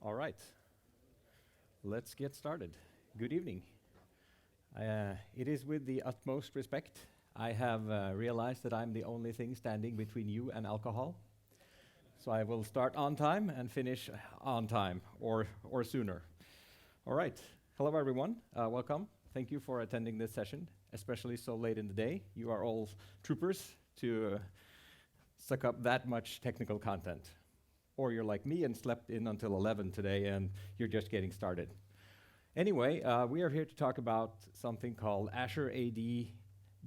All right, let's get started. Good evening. It is with the utmost respect I have realized that I'm the only thing standing between you and alcohol. So I will start on time and finish on time or sooner. All right. Hello, everyone. Welcome. Thank you for attending this session, especially so late in the day. You are all troopers to suck up that much technical content. Or you're like me and slept in until 11 today and you're just getting started. Anyway, we are here to talk about something called Azure AD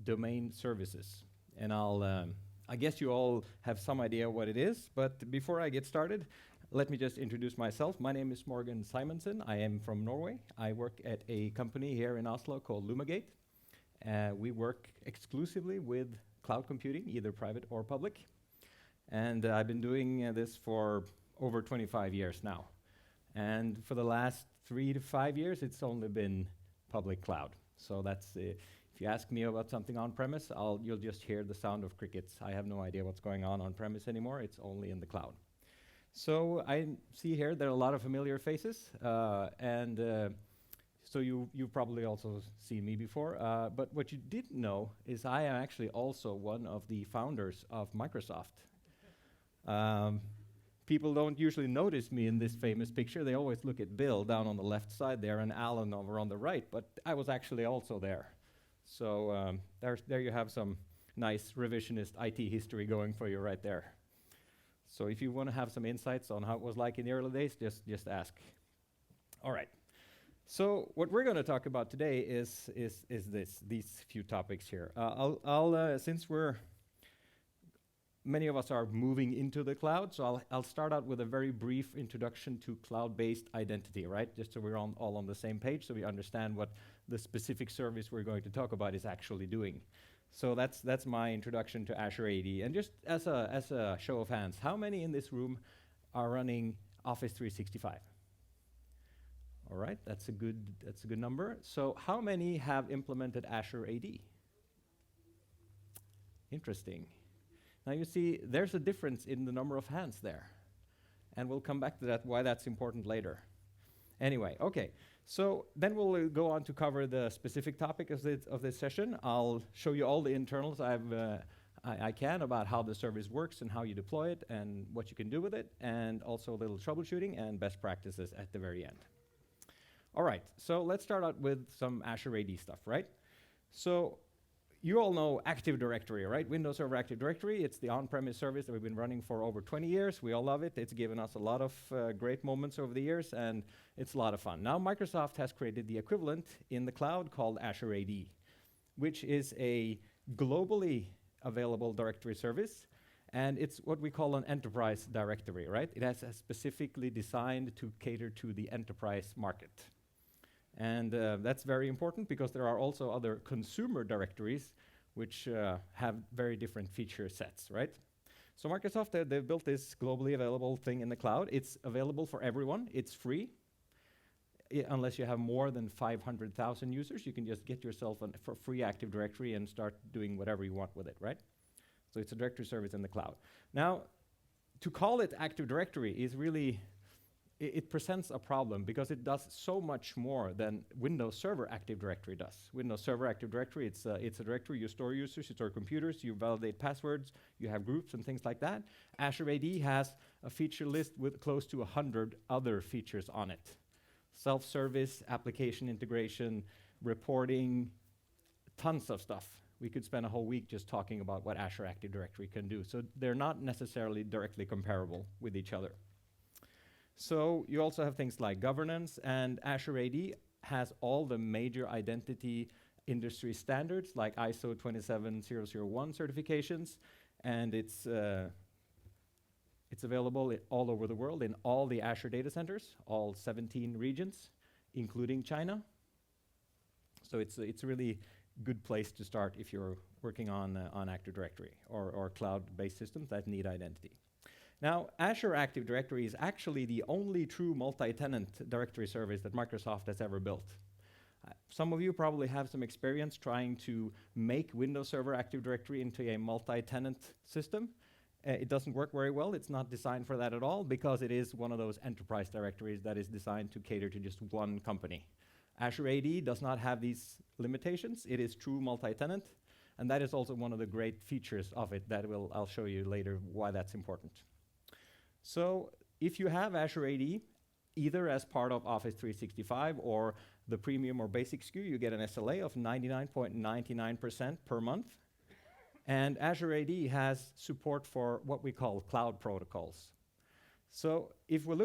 Domain Services. And I guess you all have some idea what it is, but before I get started, let me just introduce myself. My name is Morgan Simonsen. I am from Norway. I work at a company here in Oslo called Lumagate. We work exclusively with cloud computing, either private or public. And I've been doing this for over 25 years now. And for the last 3 to 5 years, it's only been public cloud. So that's, if you ask me about something on-premise, you'll just hear the sound of crickets. I have no idea what's going on-premise anymore. It's only in the cloud. So I see here there are a lot of familiar faces. So you've probably also seen me before. But what you didn't know is I am actually also one of the founders of Microsoft. People don't usually notice me in this famous picture. They always look at Bill down on the left side there and Alan over on the right, but I was actually also there. So there you have some nice revisionist IT history going for you right there. So if you want to have some insights on how it was like in the early days, just ask. All right. So what we're going to talk about today is these few topics here. Since many of us are moving into the cloud, so I'll start out with a very brief introduction to cloud-based identity, right? Just so we're all on the same page, so we understand what the specific service we're going to talk about is actually doing. So that's my introduction to Azure AD. And just as a show of hands, how many in this room are running Office 365? All right, that's a good number. So how many have implemented Azure AD? Interesting. Now you see, there's a difference in the number of hands there. And we'll come back to that, why that's important later. Anyway, okay. So then we'll go on to cover the specific topic of this session. I'll show you all the internals I can about how the service works and how you deploy it and what you can do with it, and also a little troubleshooting and best practices at the very end. All right, so let's start out with some Azure AD stuff, right? So you all know Active Directory, right? Windows Server Active Directory. It's the on-premise service that we've been running for over 20 years. We all love it. It's given us a lot of great moments over the years, and it's a lot of fun. Now, Microsoft has created the equivalent in the cloud called Azure AD, which is a globally available directory service, and it's what we call an enterprise directory, right? It has specifically designed to cater to the enterprise market. And that's very important because there are also other consumer directories which have very different feature sets, right? So Microsoft, they've built this globally available thing in the cloud. It's available for everyone. It's free. Unless you have more than 500,000 users, you can just get yourself a free Active Directory and start doing whatever you want with it, right? So it's a directory service in the cloud. Now, to call it Active Directory is really it presents a problem because it does so much more than Windows Server Active Directory does. Windows Server Active Directory, it's a directory. You store users, you store computers, you validate passwords, you have groups and things like that. Azure AD has a feature list with close to 100 other features on it. Self-service, application integration, reporting, tons of stuff. We could spend a whole week just talking about what Azure Active Directory can do. So they're not necessarily directly comparable with each other. So you also have things like governance, and Azure AD has all the major identity industry standards like ISO 27001 certifications, and it's available all over the world in all the Azure data centers, all 17 regions, including China. So it's a really good place to start if you're working on Active Directory or cloud-based systems that need identity. Now, Azure Active Directory is actually the only true multi-tenant directory service that Microsoft has ever built. Some of you probably have some experience trying to make Windows Server Active Directory into a multi-tenant system, It doesn't work very well. It's not designed for that at all because it is one of those enterprise directories that is designed to cater to just one company. Azure AD does not have these limitations. It is true multi-tenant, and that is also one of the great features of it that I'll show you later why that's important. So if you have Azure AD, either as part of Office 365 or the premium or basic SKU, you get an SLA of 99.99% per month. And Azure AD has support for what we call cloud protocols. So if we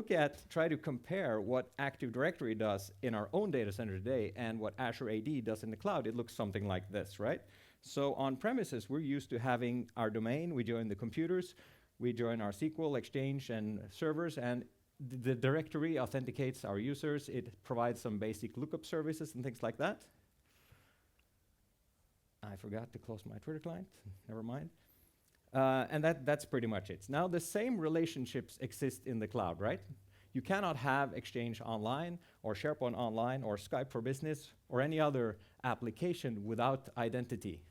try to compare what Active Directory does in our own data center today and what Azure AD does in the cloud, it looks something like this, right? So on premises, we're used to having our domain, we join the computers, we join our SQL, Exchange, and servers, and the directory authenticates our users. It provides some basic lookup services and things like that. I forgot to close my Twitter client, never mind. And that's pretty much it. Now the same relationships exist in the cloud, right? You cannot have Exchange Online or SharePoint Online or Skype for Business or any other application without identity.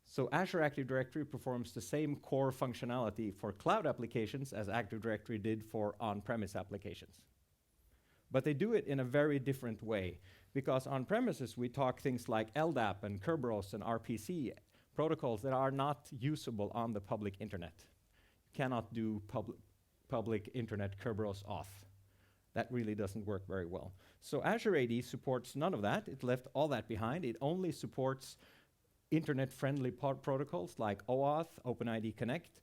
So Azure Active Directory performs the same core functionality for cloud applications as Active Directory did for on-premise applications. But they do it in a very different way, because on premises we talk things like LDAP and Kerberos and RPC, protocols that are not usable on the public internet. You cannot do public internet Kerberos auth. That really doesn't work very well. So Azure AD supports none of that. It left all that behind. It only supports internet-friendly protocols like OAuth, OpenID Connect,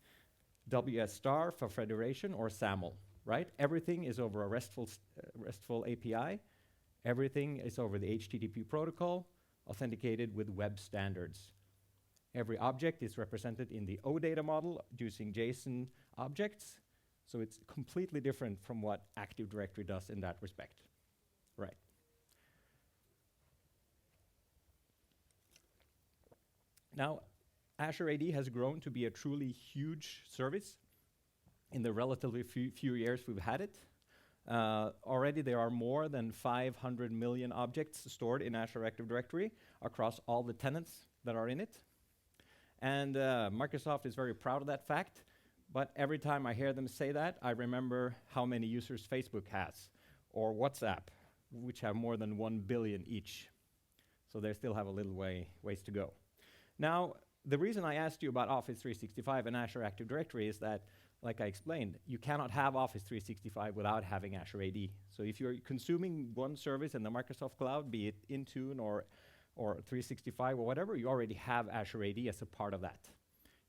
WS Star for federation, or SAML, right? Everything is over a RESTful API. Everything is over the HTTP protocol, authenticated with web standards. Every object is represented in the OData model using JSON objects. So it's completely different from what Active Directory does in that respect. Right. Now, Azure AD has grown to be a truly huge service in the relatively few years we've had it. Already there are more than 500 million objects stored in Azure Active Directory across all the tenants that are in it. And Microsoft is very proud of that fact, but every time I hear them say that, I remember how many users Facebook has, or WhatsApp, which have more than 1 billion each. So they still have a little ways to go. Now, the reason I asked you about Office 365 and Azure Active Directory is that, like I explained, you cannot have Office 365 without having Azure AD. So if you're consuming one service in the Microsoft Cloud, be it Intune or 365 or whatever, you already have Azure AD as a part of that.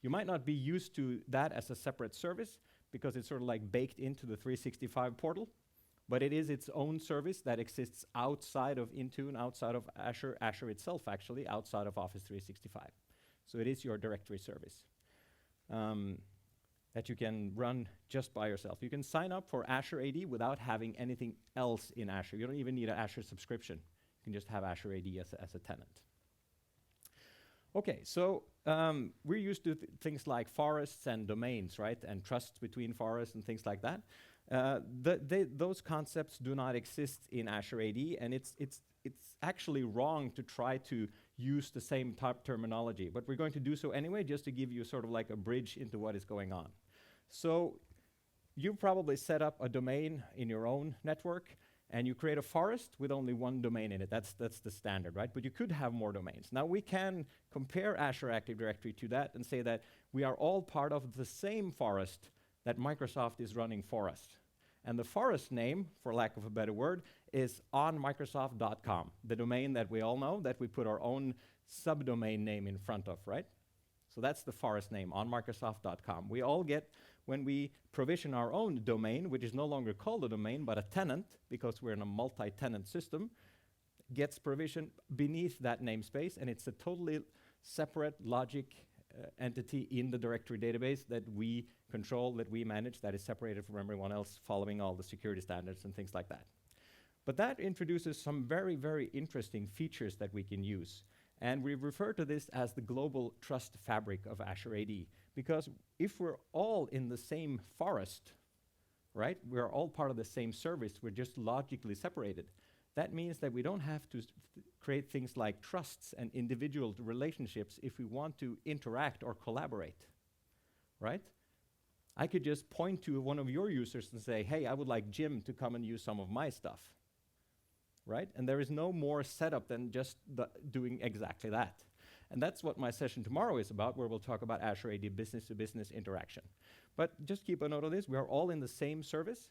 You might not be used to that as a separate service because it's sort of like baked into the 365 portal, but it is its own service that exists outside of Intune, outside of Azure itself actually, outside of Office 365. So it is your directory service that you can run just by yourself. You can sign up for Azure AD without having anything else in Azure. You don't even need an Azure subscription. You can just have Azure AD as a tenant. Okay, so we're used to things like forests and domains, right? And trusts between forests and things like that. Those concepts do not exist in Azure AD, and it's actually wrong to try to use the same type terminology. But we're going to do so anyway, just to give you sort of like a bridge into what is going on. So you probably set up a domain in your own network, and you create a forest with only one domain in it. That's the standard, right? But you could have more domains. Now we can compare Azure Active Directory to that and say that we are all part of the same forest that Microsoft is running for us. And the forest name, for lack of a better word, is onmicrosoft.com, the domain that we all know that we put our own subdomain name in front of, right? So that's the forest name, onmicrosoft.com. We all get, when we provision our own domain, which is no longer called a domain, but a tenant, because we're in a multi-tenant system, gets provision beneath that namespace, and it's a totally separate logic entity in the directory database that we control, that we manage, that is separated from everyone else, following all the security standards and things like that. But that introduces some very, very interesting features that we can use. And we refer to this as the global trust fabric of Azure AD, because if we're all in the same forest, right, we're all part of the same service, we're just logically separated. That means that we don't have to create things like trusts and individual relationships if we want to interact or collaborate, right? I could just point to one of your users and say, hey, I would like Jim to come and use some of my stuff, right? And there is no more setup than just doing exactly that. And that's what my session tomorrow is about, where we'll talk about Azure AD business-to-business interaction. But just keep a note of this. We are all in the same service,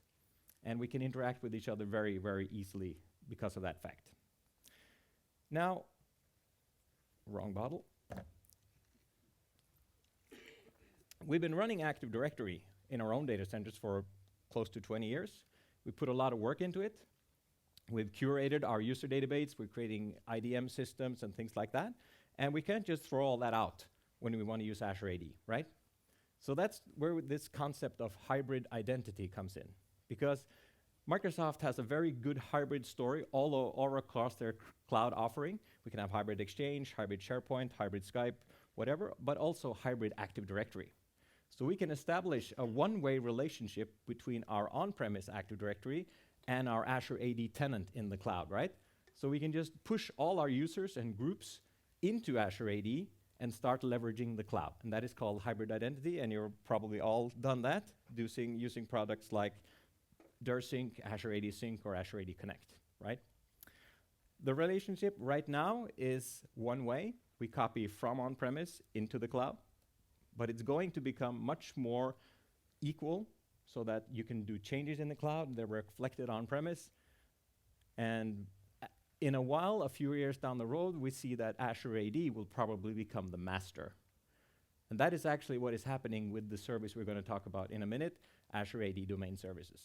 and we can interact with each other very, very easily because of that fact. Now, wrong bottle. We've been running Active Directory in our own data centers for close to 20 years. We put a lot of work into it. We've curated our user database. We're creating IDM systems and things like that. And we can't just throw all that out when we want to use Azure AD, right? So that's where this concept of hybrid identity comes in. Because Microsoft has a very good hybrid story all across their cloud offering. We can have hybrid Exchange, hybrid SharePoint, hybrid Skype, whatever, but also hybrid Active Directory. So we can establish a one-way relationship between our on-premise Active Directory and our Azure AD tenant in the cloud, right? So we can just push all our users and groups into Azure AD and start leveraging the cloud. And that is called hybrid identity, and you're probably all done that using products like DirSync, Azure AD Sync, or Azure AD Connect, right? The relationship right now is one way. We copy from on-premise into the cloud, but it's going to become much more equal so that you can do changes in the cloud, they're reflected on-premise, and in a while, a few years down the road, we see that Azure AD will probably become the master. And that is actually what is happening with the service we're going to talk about in a minute, Azure AD Domain Services.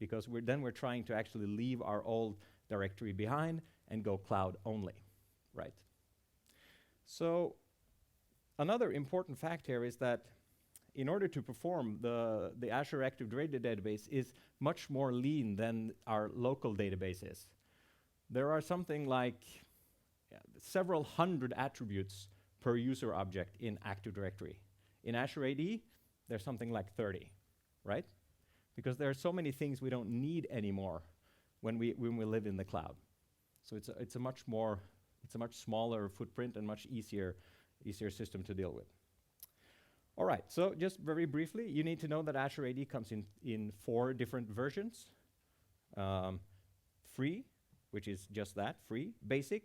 Because we're trying to actually leave our old directory behind and go cloud only, right? So another important fact here is that in order to perform, the Azure Active Directory database is much more lean than our local database is. There are something like several hundred attributes per user object in Active Directory. In Azure AD, there's something like 30, right? Because there are so many things we don't need anymore when we live in the cloud. So it's a much smaller footprint and much easier system to deal with. All right, so just very briefly, you need to know that Azure AD comes in 4 different versions. Free, which is just that, free. Basic,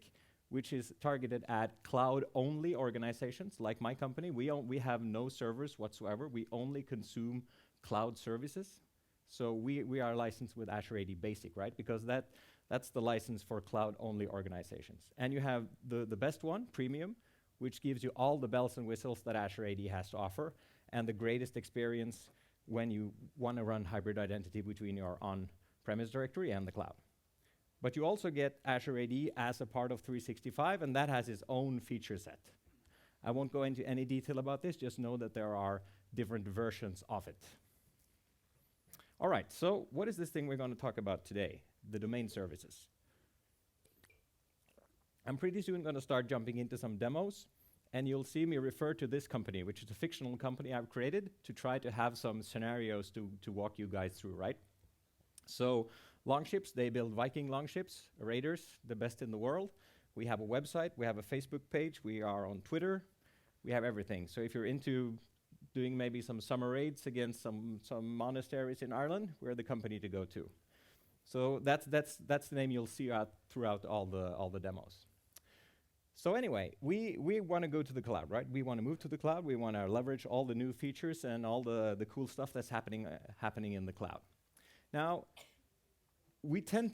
which is targeted at cloud-only organizations, like my company. We have no servers whatsoever. We only consume cloud services. So we are licensed with Azure AD Basic, right? Because that's the license for cloud-only organizations. And you have the best one, Premium, which gives you all the bells and whistles that Azure AD has to offer, and the greatest experience when you want to run hybrid identity between your on-premise directory and the cloud. But you also get Azure AD as a part of 365, and that has its own feature set. I won't go into any detail about this, just know that there are different versions of it. All right, so what is this thing we're going to talk about today? The domain services. I'm pretty soon going to start jumping into some demos, and you'll see me refer to this company, which is a fictional company I've created to try to have some scenarios to walk you guys through, right? So Longships, they build Viking longships, raiders, the best in the world. We have a website, we have a Facebook page, we are on Twitter, we have everything. So if you're into doing maybe some summer raids against some monasteries in Ireland, we're the company to go to. So that's the name you'll see throughout all the demos. So anyway, we want to go to the cloud, right? We want to move to the cloud. We want to leverage all the new features and all the cool stuff that's happening in the cloud. Now,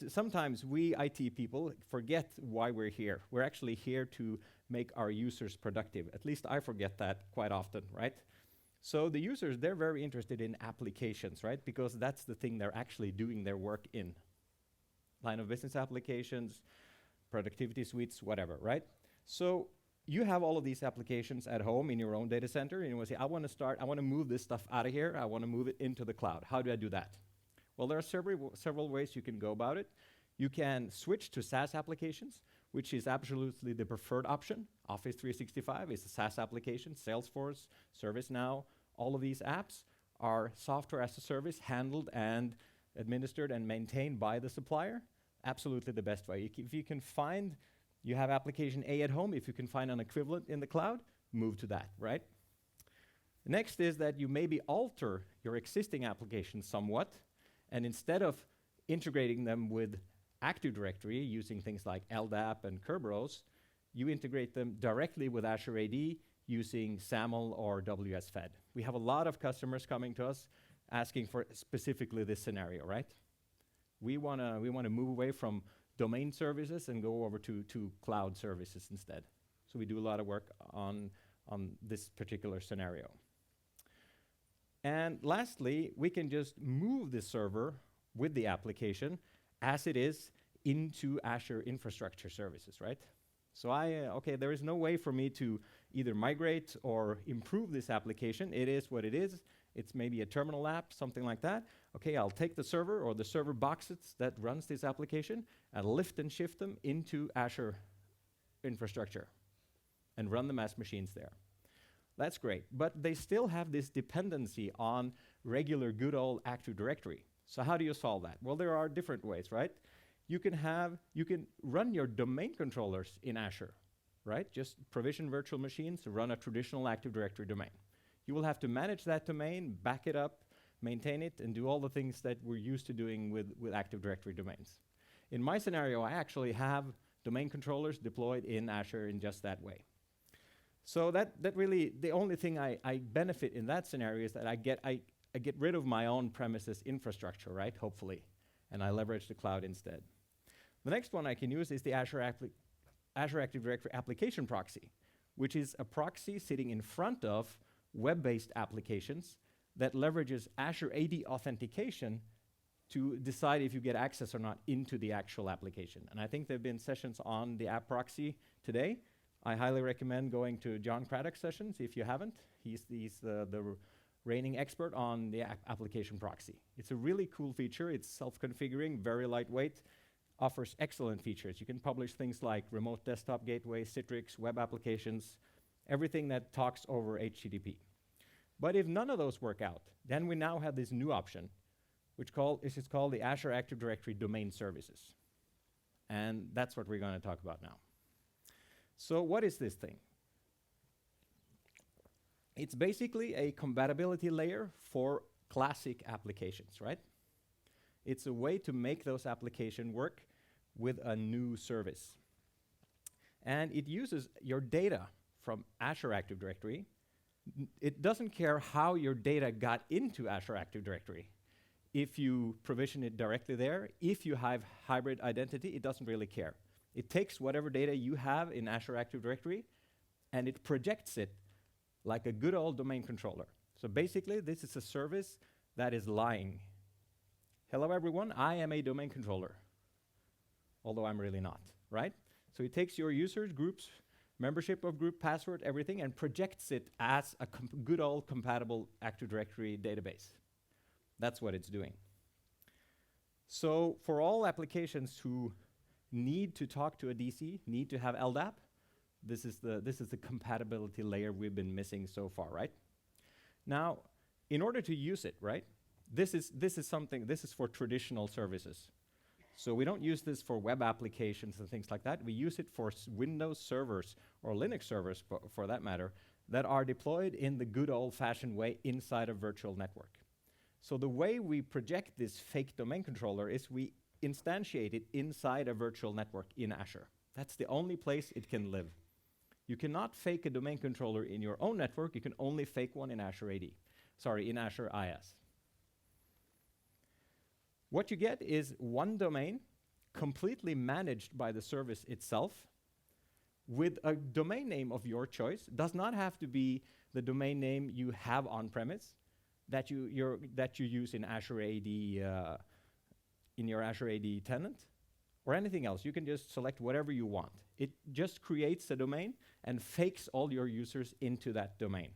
sometimes we IT people forget why we're here. We're actually here to make our users productive. At least I forget that quite often, right? So the users, they're very interested in applications, right? Because that's the thing they're actually doing their work in. Line of business applications, productivity suites, whatever, right? So you have all of these applications at home in your own data center, and you want to say, I want to move this stuff out of here, I want to move it into the cloud. How do I do that? Well, there are several ways you can go about it. You can switch to SaaS applications, which is absolutely the preferred option. Office 365 is a SaaS application. Salesforce, ServiceNow, all of these apps are software as a service, handled and administered and maintained by the supplier. Absolutely the best way. If you can find, you have application A at home, if you can find an equivalent in the cloud, move to that, right? Next is that you maybe alter your existing applications somewhat, and instead of integrating them with Active Directory using things like LDAP and Kerberos, you integrate them directly with Azure AD using SAML or WSFed. We have a lot of customers coming to us asking for specifically this scenario, right? We want to move away from domain services and go over to cloud services instead. So we do a lot of work on this particular scenario. And lastly, we can just move the server with the application as it is into Azure Infrastructure Services, right? So okay, there is no way for me to either migrate or improve this application. It is what it is. It's maybe a terminal app, something like that. Okay, I'll take the server or the server boxes that runs this application and lift and shift them into Azure Infrastructure and run them as machines there. That's great, but they still have this dependency on regular good old Active Directory. So how do you solve that? Well, there are different ways, right? You can run your domain controllers in Azure, right? Just provision virtual machines to run a traditional Active Directory domain. You will have to manage that domain, back it up, maintain it, and do all the things that we're used to doing with Active Directory domains. In my scenario, I actually have domain controllers deployed in Azure in just that way. So that really, the only thing I benefit in that scenario is that I get rid of my own premises infrastructure, right, hopefully, and I leverage the cloud instead. The next one I can use is the Azure Active Directory Application Proxy, which is a proxy sitting in front of web-based applications that leverages Azure AD authentication to decide if you get access or not into the actual application. And I think there have been sessions on the app proxy today. I highly recommend going to John Craddock's sessions if you haven't. He's the reigning expert on the application proxy. It's a really cool feature. It's self-configuring, very lightweight, offers excellent features. You can publish things like remote desktop gateway, Citrix, web applications, everything that talks over HTTP. But if none of those work out, then we now have this new option, which is called the Azure Active Directory Domain Services. And that's what we're going to talk about now. So what is this thing? It's basically a compatibility layer for classic applications, right? It's a way to make those applications work with a new service. And it uses your data from Azure Active Directory. It doesn't care how your data got into Azure Active Directory. If you provision it directly there, if you have hybrid identity, it doesn't really care. It takes whatever data you have in Azure Active Directory and it projects it like a good old domain controller. So basically, this is a service that is lying. Hello everyone, I am a domain controller, although I'm really not, right? So it takes your users, groups, membership of group, password, everything, and projects it as a good old compatible Active Directory database. That's what it's doing. So for all applications who need to talk to a DC, need to have LDAP, this is the compatibility layer we've been missing so far, right? Now, in order to use it, right, this is for traditional services. So we don't use this for web applications and things like that. We use it for Windows servers or Linux servers, for that matter, that are deployed in the good old-fashioned way inside a virtual network. So the way we project this fake domain controller is we instantiate it inside a virtual network in Azure. That's the only place it can live. You cannot fake a domain controller in your own network. You can only fake one in Azure AD. Sorry, in Azure IaaS. What you get is one domain completely managed by the service itself with a domain name of your choice. Does not have to be the domain name you have on-premise that you use in Azure AD in your Azure AD tenant or anything else. You can just select whatever you want. It just creates a domain and fakes all your users into that domain.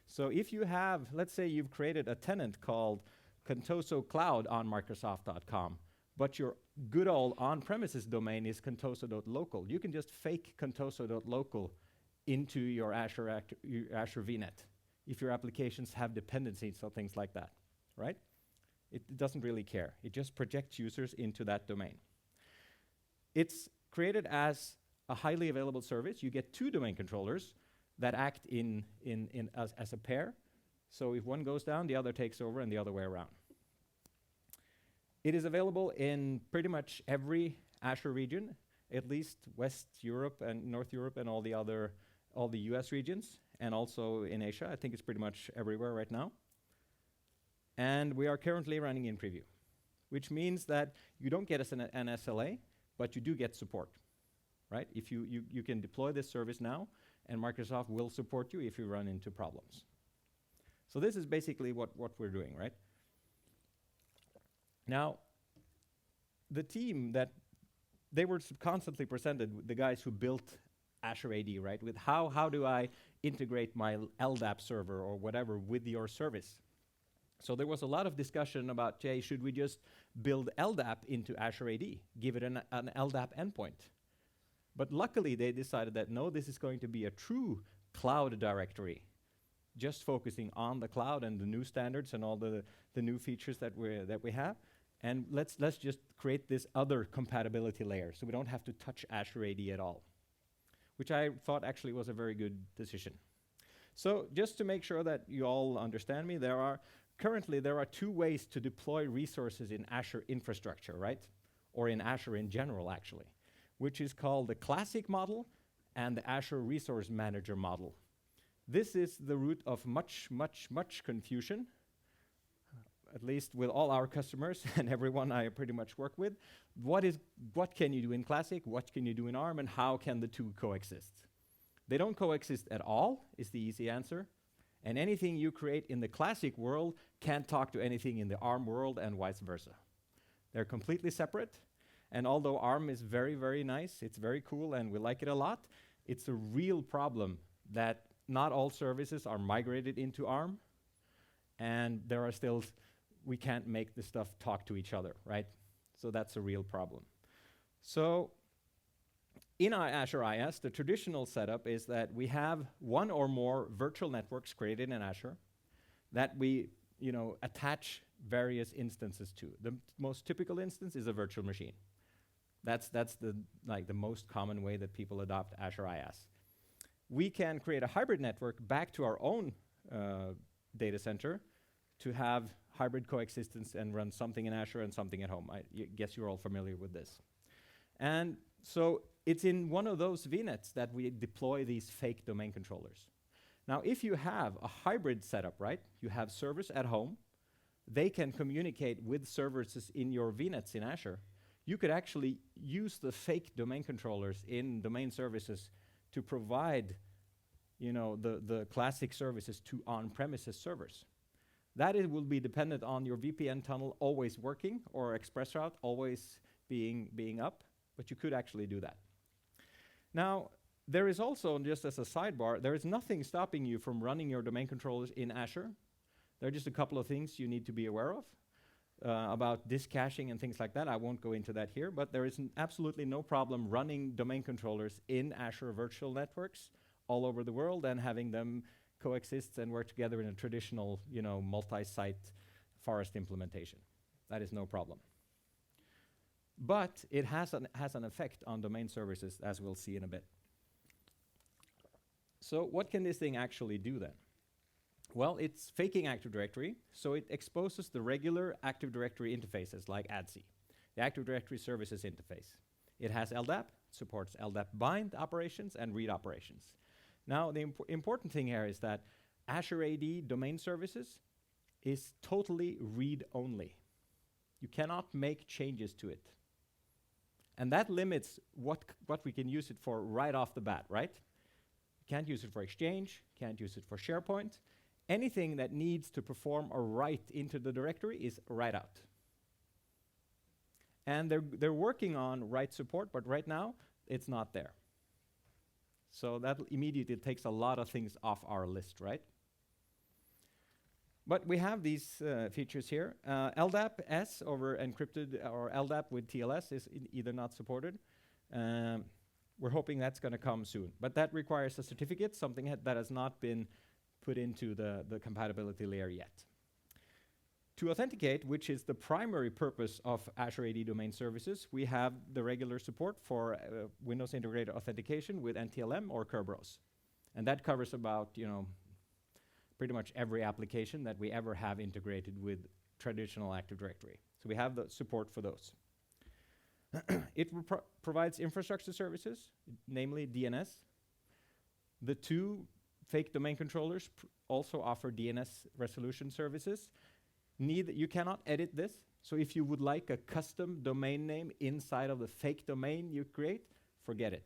So if you have, let's say you've created a tenant called Contoso Cloud on Microsoft.com, but your good old on-premises domain is contoso.local. You can just fake contoso.local into your Azure VNet if your applications have dependencies or things like that, right? It doesn't really care. It just projects users into that domain. It's created as a highly available service. You get two domain controllers that act as a pair. So if one goes down, the other takes over, and the other way around. It is available in pretty much every Azure region, at least West Europe and North Europe and all the US regions, and also in Asia. I think it's pretty much everywhere right now. And we are currently running in preview, which means that you don't get an SLA, but you do get support, right? If you can deploy this service now, and Microsoft will support you if you run into problems. So this is basically what we're doing, right? Now, the team they were constantly presented, the guys who built Azure AD, right? With how do I integrate my LDAP server or whatever with your service? So there was a lot of discussion about, Jay, should we just build LDAP into Azure AD, give it an LDAP endpoint? But luckily, they decided that no, this is going to be a true cloud directory, just focusing on the cloud and the new standards and all the new features that we have. And let's just create this other compatibility layer, so we don't have to touch Azure AD at all, which I thought actually was a very good decision. So just to make sure that you all understand me, currently there are two ways to deploy resources in Azure infrastructure, right? Or in Azure in general, actually, which is called the classic model and the Azure Resource Manager model. This is the root of much confusion, at least with all our customers and everyone I pretty much work with. What can you do in Classic, what can you do in ARM, and how can the two coexist? They don't coexist at all, is the easy answer. And anything you create in the Classic world can't talk to anything in the ARM world, and vice versa. They're completely separate. And although ARM is very, very nice, it's very cool, and we like it a lot, it's a real problem that not all services are migrated into ARM, and there are still, we can't make the stuff talk to each other, right? So that's a real problem. So in our Azure IaaS, the traditional setup is that we have one or more virtual networks created in Azure that we attach various instances to. The most typical instance is a virtual machine. That's the most common way that people adopt Azure IaaS. We can create a hybrid network back to our own data center to have hybrid coexistence and run something in Azure and something at home. I guess you're all familiar with this. And so it's in one of those VNets that we deploy these fake domain controllers. Now, if you have a hybrid setup, right, you have servers at home, they can communicate with services in your VNets in Azure. You could actually use the fake domain controllers in domain services to provide the classic services to on-premises servers. That will be dependent on your VPN tunnel always working or ExpressRoute always being up, but you could actually do that. Now, there is also, just as a sidebar, there is nothing stopping you from running your domain controllers in Azure. There are just a couple of things you need to be aware of about disk caching and things like that. I won't go into that here, but there is absolutely no problem running domain controllers in Azure virtual networks all over the world and having them coexist and work together in a traditional, multi-site forest implementation. That is no problem. But it has an effect on domain services, as we'll see in a bit. So what can this thing actually do then? Well, it's faking Active Directory, so it exposes the regular Active Directory interfaces like ADC, the Active Directory Services interface. It has LDAP, supports LDAP bind operations and read operations. Now, the important thing here is that Azure AD domain services is totally read-only. You cannot make changes to it. And that limits what we can use it for right off the bat, right? Can't use it for Exchange, can't use it for SharePoint. Anything that needs to perform a write into the directory is write out. And they're working on write support, but right now, it's not there. So that immediately takes a lot of things off our list, right? But we have these features here. LDAP S over encrypted, or LDAP with TLS is either not supported. We're hoping that's going to come soon. But that requires a certificate, something that has not been put into the compatibility layer yet. To authenticate, which is the primary purpose of Azure AD Domain Services, we have the regular support for Windows Integrated Authentication with NTLM or Kerberos. And that covers about, pretty much every application that we ever have integrated with traditional Active Directory. So we have the support for those. It provides infrastructure services, namely DNS. The two fake domain controllers also offer DNS resolution services. You cannot edit this, so if you would like a custom domain name inside of the fake domain you create, forget it.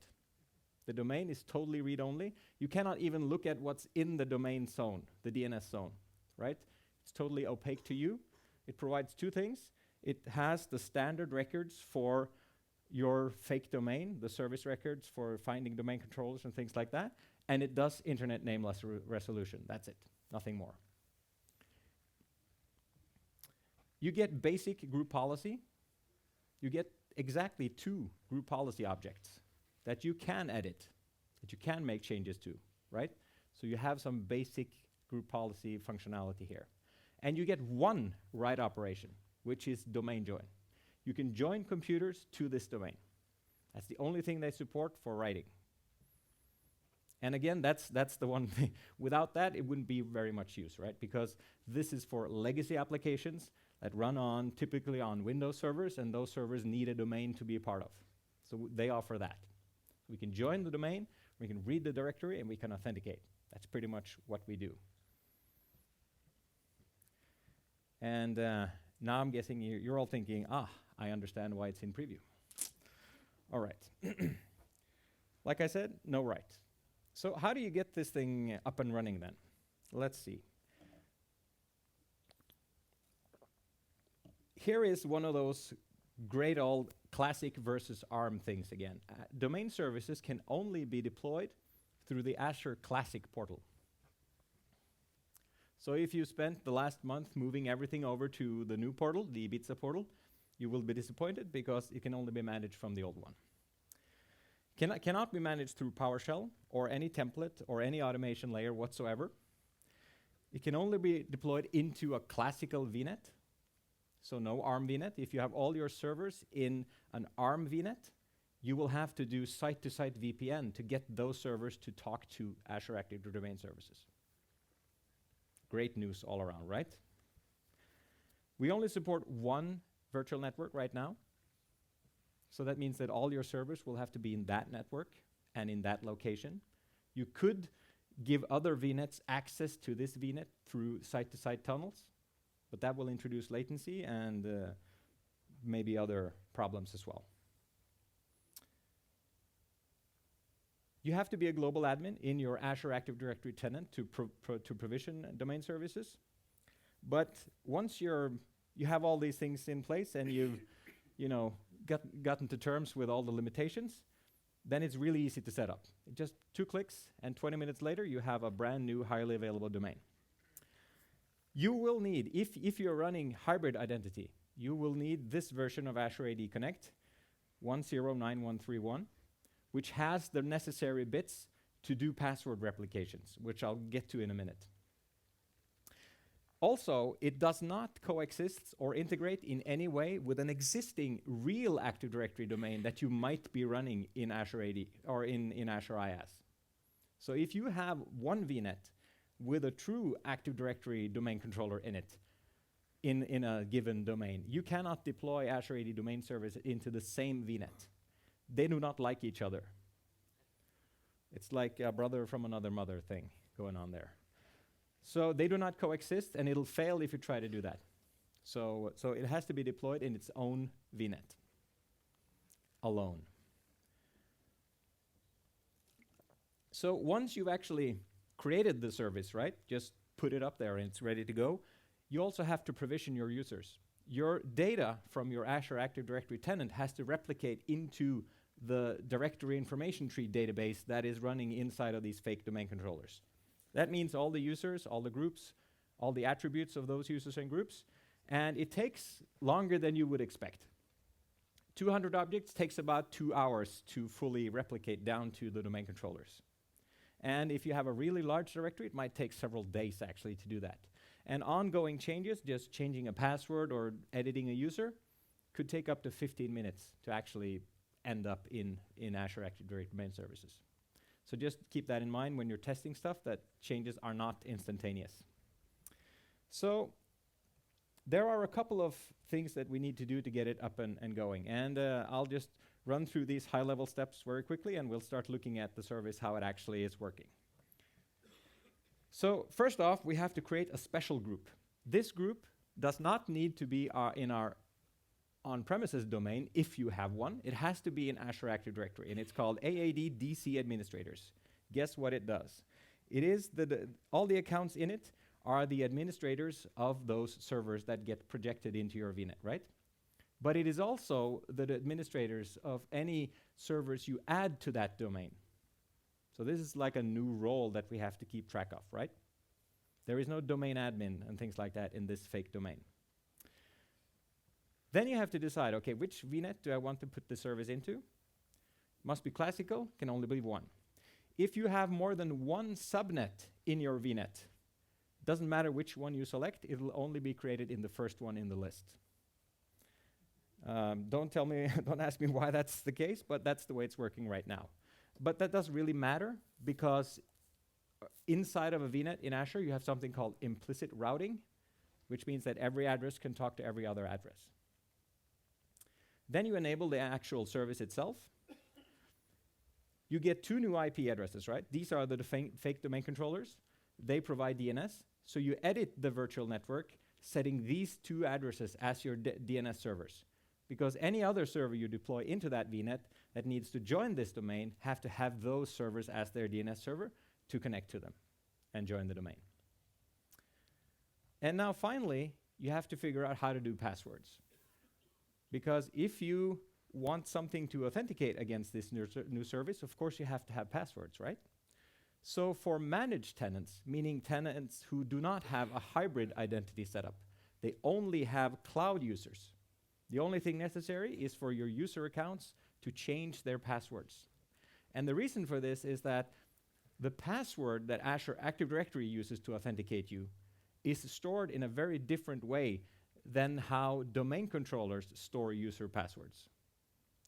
The domain is totally read-only. You cannot even look at what's in the domain zone, the DNS zone, right? It's totally opaque to you. It provides two things. It has the standard records for your fake domain, the service records for finding domain controllers and things like that, and it does internet nameless resolution. That's it, nothing more. You get basic group policy. You get exactly 2 group policy objects that you can edit, that you can make changes to, right? So you have some basic group policy functionality here. And you get 1 write operation, which is domain join. You can join computers to this domain. That's the only thing they support for writing. And again, that's the one thing. Without that, it wouldn't be very much use, right? Because this is for legacy applications that run typically on Windows servers, and those servers need a domain to be a part of. So they offer that. We can join the domain, we can read the directory, and we can authenticate. That's pretty much what we do. And now I'm guessing you're all thinking, I understand why it's in preview. All right. Like I said, no write. So how do you get this thing up and running then? Let's see. Here is one of those great old classic versus ARM things again. Domain services can only be deployed through the Azure Classic portal. So if you spent the last month moving everything over to the new portal, the Ibiza portal, you will be disappointed because it can only be managed from the old one. Cannot be managed through PowerShell or any template or any automation layer whatsoever. It can only be deployed into a classical VNet, so no ARM VNet. If you have all your servers in an ARM VNet, you will have to do site-to-site VPN to get those servers to talk to Azure Active Domain Services. Great news all around, right? We only support 1 virtual network right now. So that means that all your servers will have to be in that network and in that location. You could give other VNets access to this VNet through site-to-site tunnels, but that will introduce latency and maybe other problems as well. You have to be a global admin in your Azure Active Directory tenant to provision domain services. But once you have all these things in place and you've gotten to terms with all the limitations, then it's really easy to set up. Just 2 clicks, and 20 minutes later, you have a brand new, highly available domain. You will need, if you're running hybrid identity, you will need this version of Azure AD Connect 109131, which has the necessary bits to do password replications, which I'll get to in a minute. Also, it does not coexist or integrate in any way with an existing real Active Directory domain that you might be running in Azure AD or in Azure IaaS. So if you have one VNet with a true Active Directory domain controller in it, in a given domain, you cannot deploy Azure AD Domain Service into the same VNet. They do not like each other. It's like a brother from another mother thing going on there. So they do not coexist, and it'll fail if you try to do that. So it has to be deployed in its own VNet alone. So once you've actually created the service, right, just put it up there and it's ready to go, you also have to provision your users. Your data from your Azure Active Directory tenant has to replicate into the directory information tree database that is running inside of these fake domain controllers. That means all the users, all the groups, all the attributes of those users and groups, and it takes longer than you would expect. 200 objects takes about 2 hours to fully replicate down to the domain controllers. And if you have a really large directory, it might take several days actually to do that. And ongoing changes, just changing a password or editing a user, could take up to 15 minutes to actually end up in Azure Active Directory Domain Services. So just keep that in mind when you're testing stuff, that changes are not instantaneous. So there are a couple of things that we need to do to get it up and going. And I'll just run through these high-level steps very quickly, and we'll start looking at the service, how it actually is working. So first off, we have to create a special group. This group does not need to be in our on-premises domain if you have one. It has to be in Azure Active Directory, and it's called AAD DC Administrators. Guess what it does? It is all the accounts in it are the administrators of those servers that get projected into your VNet, right? But it is also the administrators of any servers you add to that domain. So this is like a new role that we have to keep track of, right? There is no domain admin and things like that in this fake domain. Then you have to decide, okay, which VNet do I want to put the service into? Must be classical, can only be one. If you have more than one subnet in your VNet, doesn't matter which one you select, it'll only be created in the first one in the list. Don't ask me why that's the case, but that's the way it's working right now. But that doesn't really matter, because inside of a VNet in Azure, you have something called implicit routing, which means that every address can talk to every other address. Then you enable the actual service itself. You get 2 new IP addresses, right? These are the fake domain controllers. They provide DNS. So you edit the virtual network, setting these 2 addresses as your DNS servers. Because any other server you deploy into that VNet that needs to join this domain have to have those servers as their DNS server to connect to them and join the domain. And now finally, you have to figure out how to do passwords. Because if you want something to authenticate against this new service, of course you have to have passwords, right? So for managed tenants, meaning tenants who do not have a hybrid identity setup, they only have cloud users. The only thing necessary is for your user accounts to change their passwords. And the reason for this is that the password that Azure Active Directory uses to authenticate you is stored in a very different way than how domain controllers store user passwords.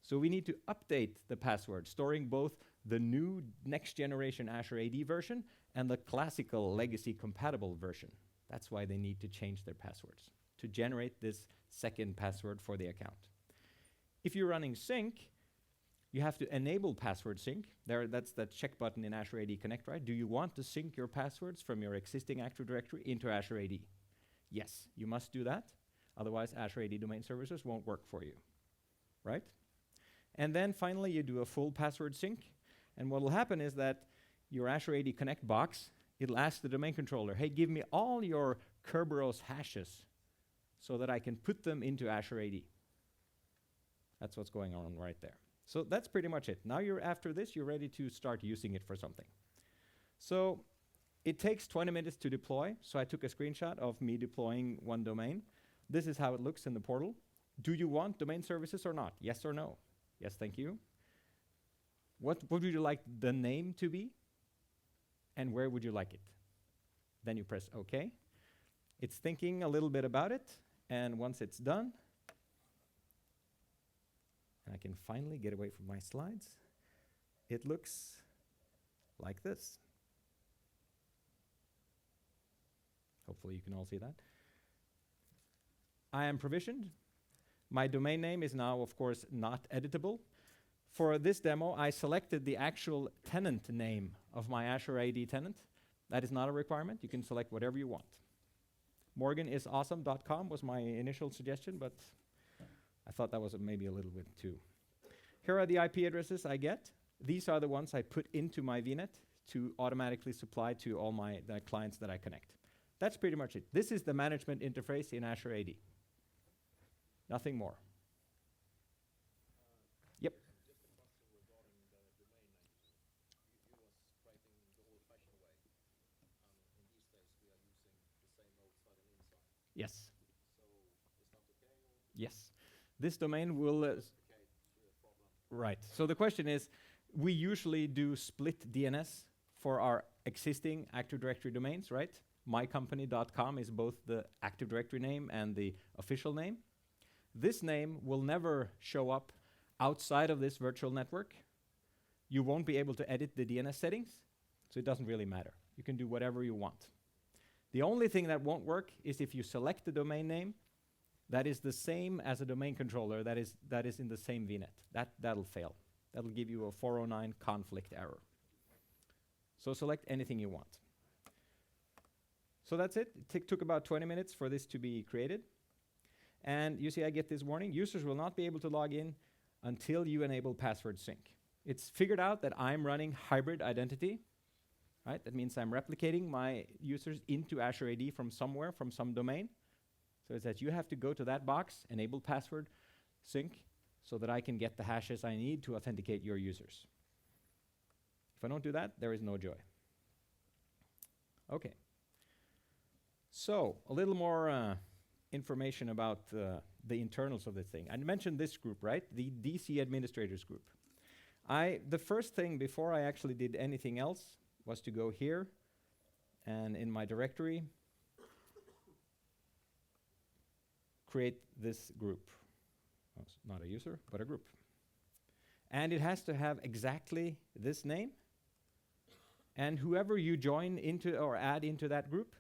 So we need to update the password, storing both the new next generation Azure AD version and the classical legacy compatible version. That's why they need to change their passwords, to generate this second password for the account. If you're running sync, you have to enable password sync. That's that check button in Azure AD Connect, right? Do you want to sync your passwords from your existing Active Directory into Azure AD? Yes, you must do that. Otherwise, Azure AD Domain Services won't work for you, right? And then finally, you do a full password sync. And what will happen is that your Azure AD Connect box, it'll ask the domain controller, hey, give me all your Kerberos hashes so that I can put them into Azure AD. That's what's going on right there. So that's pretty much it. Now after this, you're ready to start using it for something. So it takes 20 minutes to deploy. So I took a screenshot of me deploying one domain. This is how it looks in the portal. Do you want domain services or not? Yes or no? Yes, thank you. What would you like the name to be? And where would you like it? Then you press OK. It's thinking a little bit about it. And once it's done, and I can finally get away from my slides, it looks like this. Hopefully you can all see that. I am provisioned. My domain name is now, of course, not editable. For this demo, I selected the actual tenant name of my Azure AD tenant. That is not a requirement. You can select whatever you want. morganisawesome.com was my initial suggestion, but I thought that was maybe a little bit too. Here are the IP addresses I get. These are the ones I put into my VNet to automatically supply to all the clients that I connect. That's pretty much it. This is the management interface in Azure AD. Nothing more. Yep. Just a question regarding the domain name. You was writing the old-fashioned way. In these days, we are using the same outside and inside. Yes. So is that okay? Or Yes. This domain will... problem? Right. So the question is, we usually do split DNS for our existing Active Directory domains, right? mycompany.com is both the Active Directory name and the official name. This name will never show up outside of this virtual network. You won't be able to edit the DNS settings, so it doesn't really matter. You can do whatever you want. The only thing that won't work is if you select the domain name that is the same as a domain controller that is in the same VNet. That'll fail. That'll give you a 409 conflict error. So select anything you want. So that's it. It took about 20 minutes for this to be created. And you see I get this warning. Users will not be able to log in until you enable password sync. It's figured out that I'm running hybrid identity. Right? That means I'm replicating my users into Azure AD from somewhere, from some domain. So it says you have to go to that box, enable password sync, so that I can get the hashes I need to authenticate your users. If I don't do that, there is no joy. Okay. So a little more information about the internals of this thing. I mentioned this group, right? The DC administrators group. The first thing before I actually did anything else was to go here and in my directory create this group. Oh, it's not a user, but a group. And it has to have exactly this name. And whoever you join into or add into that group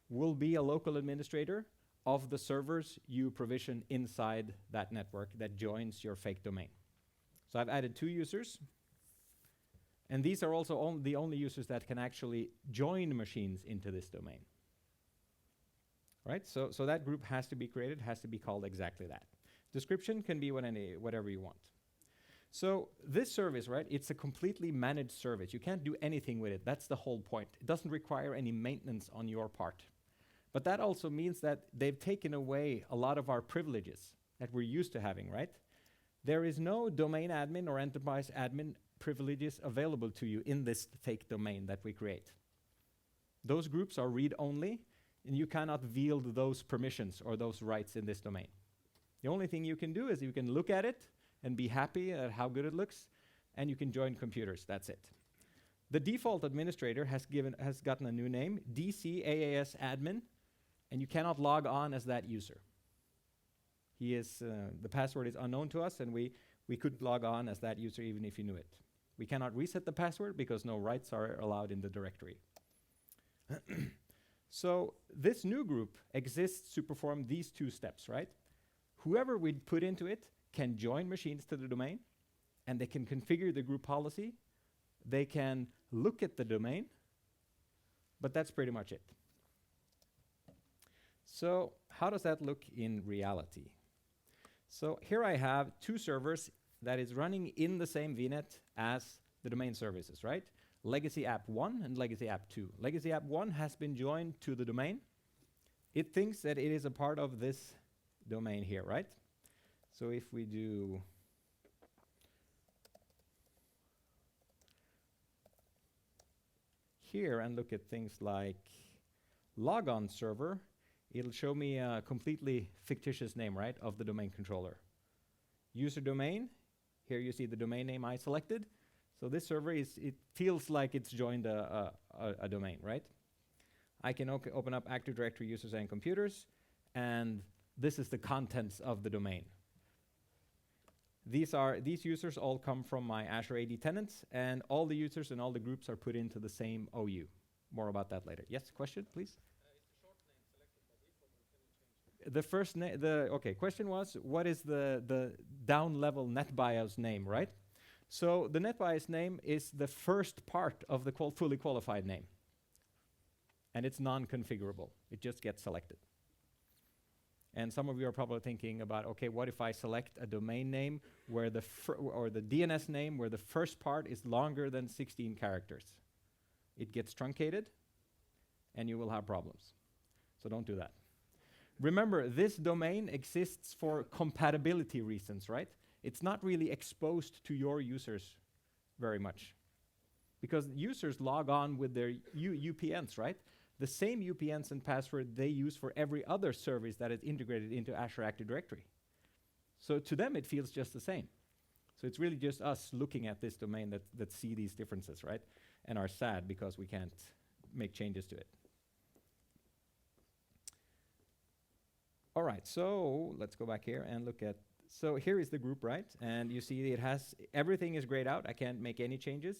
will be a local administrator of the servers you provision inside that network that joins your fake domain. So I've added 2 users. And these are also the only users that can actually join machines into this domain. Right? So that group has to be created, has to be called exactly that. Description can be whatever you want. So this service, right, it's a completely managed service. You can't do anything with it. That's the whole point. It doesn't require any maintenance on your part. But that also means that they've taken away a lot of our privileges that we're used to having, right? There is no domain admin or enterprise admin privileges available to you in this fake domain that we create. Those groups are read-only, and you cannot wield those permissions or those rights in this domain. The only thing you can do is you can look at it and be happy at how good it looks, and you can join computers. That's it. The default administrator has gotten a new name, DCaaS admin, and you cannot log on as that user. The password is unknown to us, and we couldn't log on as that user even if you knew it. We cannot reset the password because no rights are allowed in the directory. So this new group exists to perform these 2 steps, right? Whoever we put into it can join machines to the domain, and they can configure the group policy. They can look at the domain, but that's pretty much it. So how does that look in reality? So here I have 2 servers that is running in the same VNet as the domain services, right? Legacy App 1 and Legacy App 2. Legacy App 1 has been joined to the domain. It thinks that it is a part of this domain here, right? So if we do here and look at things like logon server, it'll show me a completely fictitious name, right, of the domain controller. User domain, here you see the domain name I selected. So this server it feels like it's joined a domain, right? I can open up Active Directory users and computers, and this is the contents of the domain. These users all come from my Azure AD tenants, and all the users and all the groups are put into the same OU. More about that later. Yes, question, please? Is the short name selected by default, or can you change it? The first name, question was, what is the down-level Netbios name, right? So the Netbios name is the first part of the fully qualified name. And it's non-configurable. It just gets selected. And some of you are probably thinking about, okay, what if I select a domain name where or the DNS name where the first part is longer than 16 characters? It gets truncated, and you will have problems. So don't do that. Remember, this domain exists for compatibility reasons, right? It's not really exposed to your users very much. Because users log on with their UPNs, right? The same UPNs and password they use for every other service that is integrated into Azure Active Directory. So to them, it feels just the same. So it's really just us looking at this domain that see these differences, right? And are sad because we can't make changes to it. All right, so let's go back here and look at So here is the group, right? And you see it has, everything is grayed out. I can't make any changes.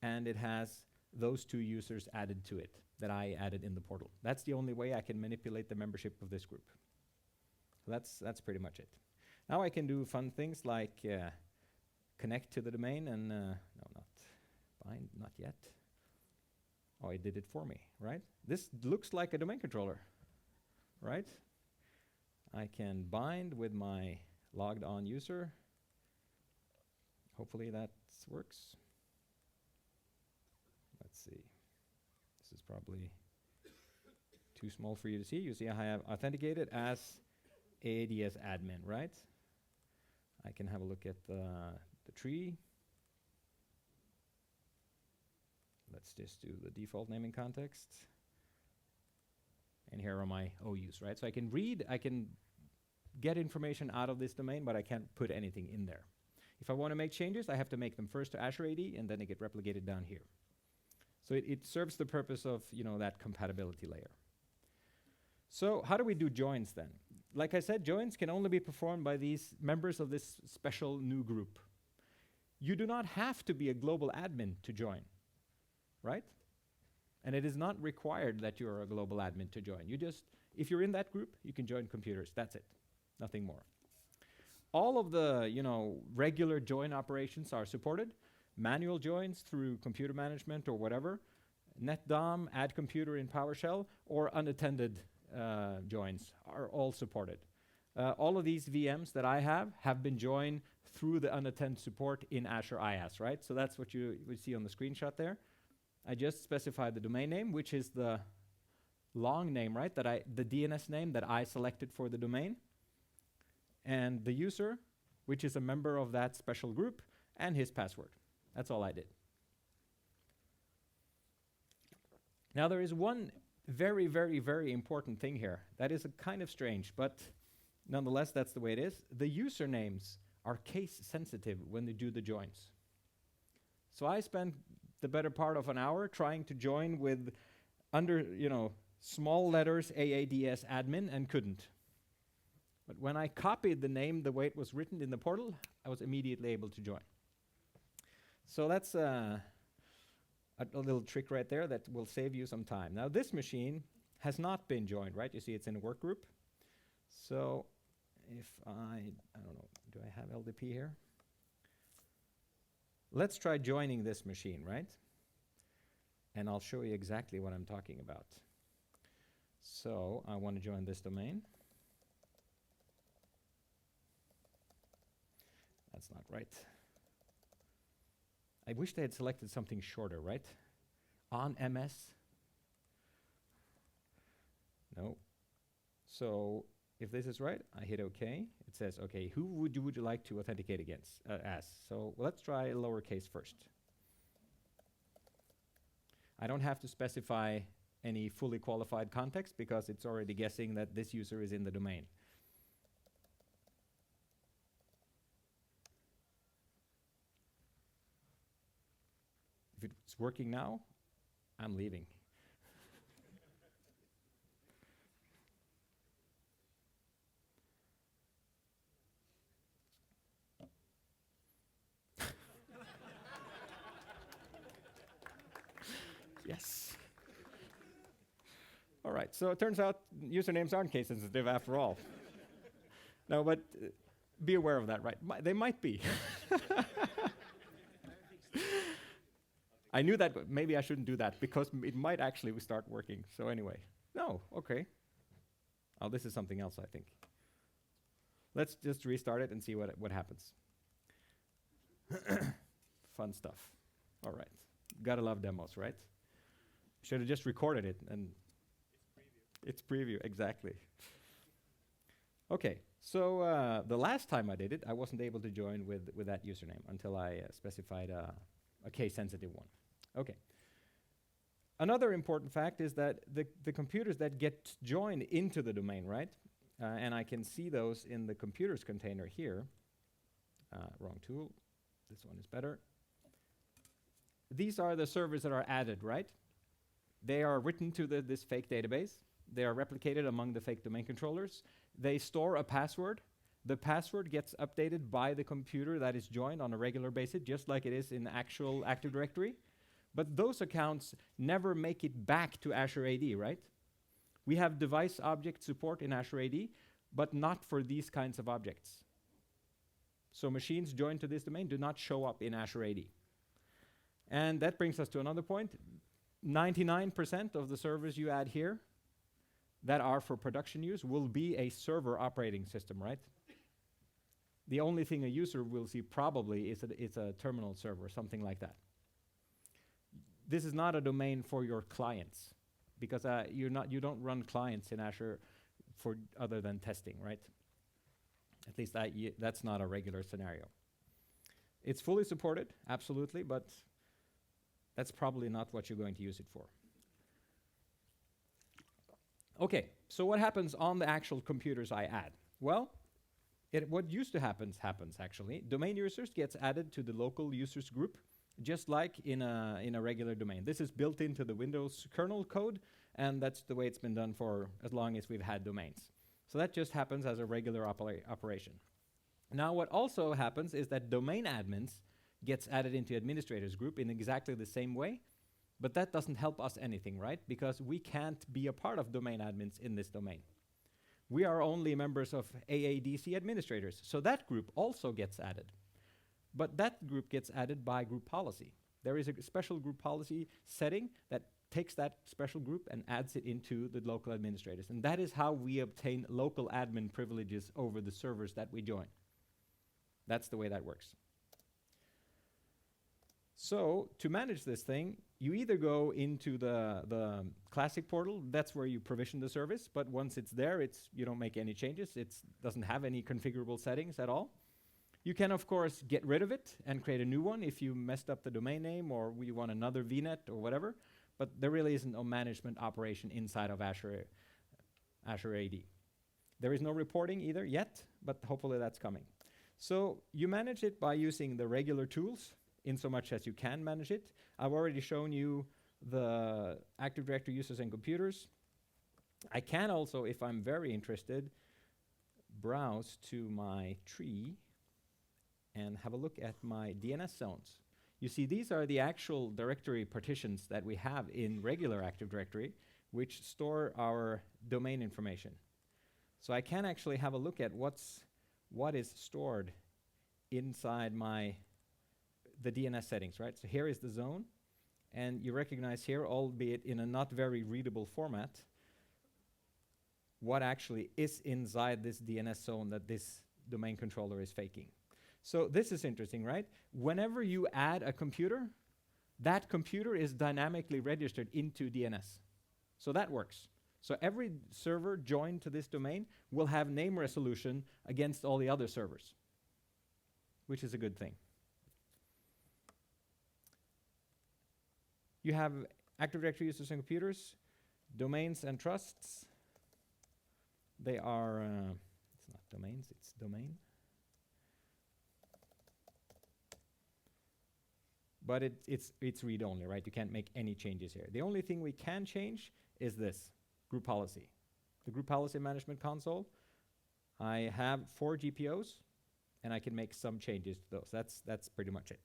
And it has those 2 users added to it that I added in the portal. That's the only way I can manipulate the membership of this group. So that's pretty much it. Now I can do fun things like connect to the domain and, no, not bind, not yet. Oh, it did it for me, right? This looks like a domain controller, right? I can bind with my logged on user. Hopefully that works. Let's see. This is probably too small for you to see. You see I have authenticated as ADS admin, right? I can have a look at the tree. Let's just do the default naming context. And here are my OUs, right? So I can read, I can get information out of this domain, but I can't put anything in there. If I want to make changes, I have to make them first to Azure AD, and then they get replicated down here. So it serves the purpose of, that compatibility layer. So how do we do joins then? Like I said, joins can only be performed by these members of this special new group. You do not have to be a global admin to join, right? And it is not required that you're a global admin to join. You just, if you're in that group, you can join computers. That's it, nothing more. All of the, regular join operations are supported. Manual joins through computer management or whatever. NetDOM, add computer in PowerShell, or unattended joins are all supported. All of these VMs that I have been joined through the unattended support in Azure IaaS, right? So that's what you would see on the screenshot there. I just specified the domain name, which is the long name, right? The DNS name that I selected for the domain. And the user, which is a member of that special group, and his password. That's all I did. Now there is one very, very, very important thing here. That is a kind of strange, but nonetheless, that's the way it is. The usernames are case sensitive when they do the joins. So I spent the better part of an hour trying to join with under, small letters AADS admin and couldn't. But when I copied the name the way it was written in the portal, I was immediately able to join. So that's a little trick right there that will save you some time. Now this machine has not been joined, right? You see it's in a work group. So if I don't know, do I have LDP here? Let's try joining this machine, right? And I'll show you exactly what I'm talking about. So I want to join this domain. That's not right. I wish they had selected something shorter, right? On MS. No. So if this is right, I hit OK. It says, OK, who would you like to authenticate against as? So let's try lowercase first. I don't have to specify any fully qualified context because it's already guessing that this user is in the domain. If it's working now, I'm leaving. Yes. All right, so it turns out usernames aren't case sensitive after all. No, but be aware of that, right? They might be. I knew that, but maybe I shouldn't do that because it might actually start working. So anyway, no, okay. Oh, this is something else, I think. Let's just restart it and see what happens. Fun stuff. All right, gotta love demos, right? Should have just recorded it and it's preview, exactly. Okay, so the last time I did it, I wasn't able to join with that username until I specified a case-sensitive one. Okay. Another important fact is that the computers that get joined into the domain, right? And I can see those in the computers container here. Wrong tool. This one is better. These are the servers that are added, right? They are written to this fake database. They are replicated among the fake domain controllers. They store a password, The password gets updated by the computer that is joined on a regular basis, just like it is in actual Active Directory. But those accounts never make it back to Azure AD, right? We have device object support in Azure AD, but not for these kinds of objects. So machines joined to this domain do not show up in Azure AD. And that brings us to another point. 99% of the servers you add here that are for production use will be a server operating system, right? The only thing a user will see probably is it's a terminal server, something like that. This is not a domain for your clients, because you don't run clients in Azure for other than testing, right? At least that's not a regular scenario. It's fully supported, absolutely, but that's probably not what you're going to use it for. Okay, so what happens on the actual computers I add? Well, what used to happens actually. Domain users gets added to the local users group, just like in a regular domain. This is built into the Windows kernel code, and that's the way it's been done for as long as we've had domains. So that just happens as a regular operation. Now what also happens is that domain admins gets added into administrators group in exactly the same way, but that doesn't help us anything, right? Because we can't be a part of domain admins in this domain. We are only members of AADC administrators, so that group also gets added. But that group gets added by group policy. There is a special group policy setting that takes that special group and adds it into the local administrators. And that is how we obtain local admin privileges over the servers that we join. That's the way that works. So to manage this thing, you either go into the classic portal, that's where you provision the service, but once it's there, you don't make any changes. It doesn't have any configurable settings at all. You can, of course, get rid of it and create a new one if you messed up the domain name or you want another VNet or whatever, but there really isn't a management operation inside of Azure AD. There is no reporting either yet, but hopefully that's coming. So you manage it by using the regular tools, in so much as you can manage it. I've already shown you the Active Directory users and computers. I can also, if I'm very interested, browse to my tree and have a look at my DNS zones. You see, these are the actual directory partitions that we have in regular Active Directory, which store our domain information. So I can actually have a look at what is stored inside the DNS settings, right? So here is the zone, and you recognize here, albeit in a not very readable format, what actually is inside this DNS zone that this domain controller is faking. So this is interesting, right? Whenever you add a computer, that computer is dynamically registered into DNS. So that works. So every server joined to this domain will have name resolution against all the other servers, which is a good thing. You have Active Directory users and computers, domains and trusts. They are, it's not domains, it's domain. But it's read-only, right? You can't make any changes here. The only thing we can change is this, group policy. The group policy management console, I have 4 GPOs, and I can make some changes to those. That's pretty much it.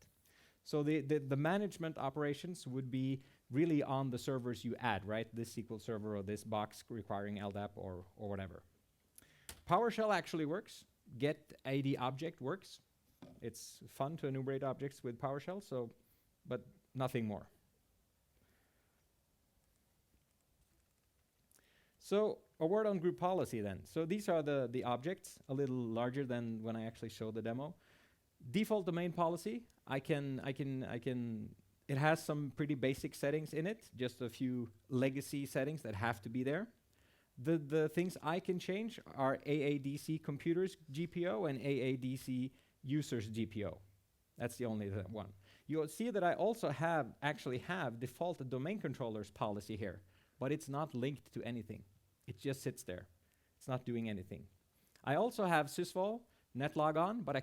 So the management operations would be really on the servers you add, right? This SQL server or this box requiring LDAP or whatever. PowerShell actually works. Get AD object works. It's fun to enumerate objects with PowerShell, but nothing more. So a word on group policy then. So these are the objects, a little larger than when I actually show the demo. Default domain policy, it has some pretty basic settings in it, just a few legacy settings that have to be there. The things I can change are AADC computers GPO and AADC users GPO. That's the only one. You'll see that I also actually have default domain controllers policy here, but it's not linked to anything. It just sits there. It's not doing anything. I also have sysvol, netlogon, but I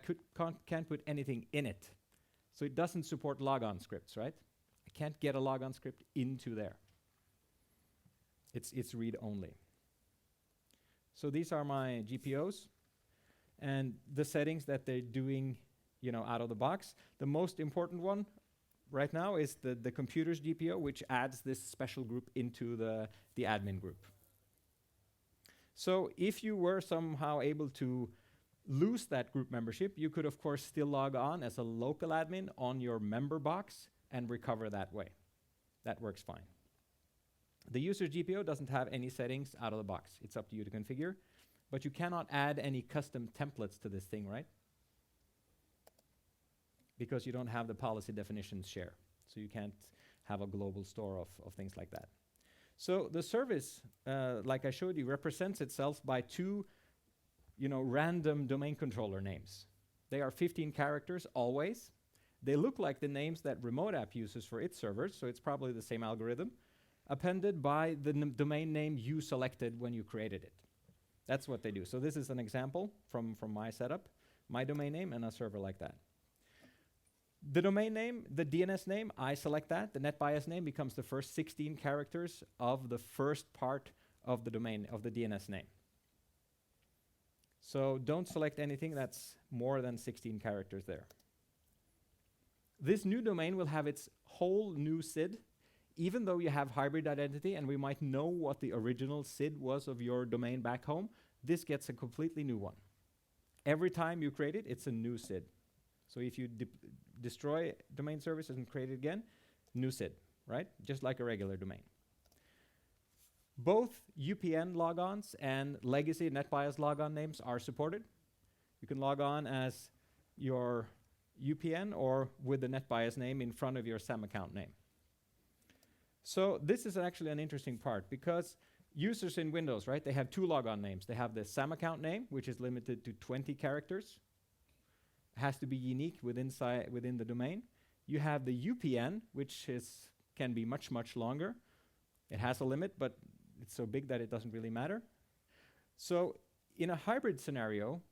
can't put anything in it. So it doesn't support logon scripts, right? I can't get a logon script into there. It's read only. So these are my GPOs. and the settings that they're doing, out of the box. The most important one right now is the computers GPO, which adds this special group into the admin group. So if you were somehow able to lose that group membership, you could of course still log on as a local admin on your member box and recover that way. That works fine. The user GPO doesn't have any settings out of the box. It's up to you to configure, but you cannot add any custom templates to this thing, right? Because you don't have the policy definitions share. So you can't have a global store of things like that. So the service, like I showed you, represents itself by two random domain controller names. They are 15 characters always. They look like the names that Remote App uses for its servers, so it's probably the same algorithm, appended by the domain name you selected when you created it. That's what they do. So this is an example from my setup, my domain name and a server like that. The domain name, the DNS name, I select that. The Netbios name becomes the first 16 characters of the first part of the domain, of the DNS name. So don't select anything that's more than 16 characters there. This new domain will have its whole new SID, even though you have hybrid identity and we might know what the original SID was of your domain back home. This gets a completely new one. Every time you create it, it's a new SID. So if you destroy domain services and create it again, new SID, right? Just like a regular domain. Both UPN logons and legacy Netbios logon names are supported. You can log on as your UPN or with the Netbios name in front of your SAM account name. So this is actually an interesting part because users in Windows, right, they have two logon names. They have the SAM account name, which is limited to 20 characters. It has to be unique within the domain. You have the UPN, which can be much, much longer. It has a limit, but it's so big that it doesn't really matter. So in a hybrid scenario,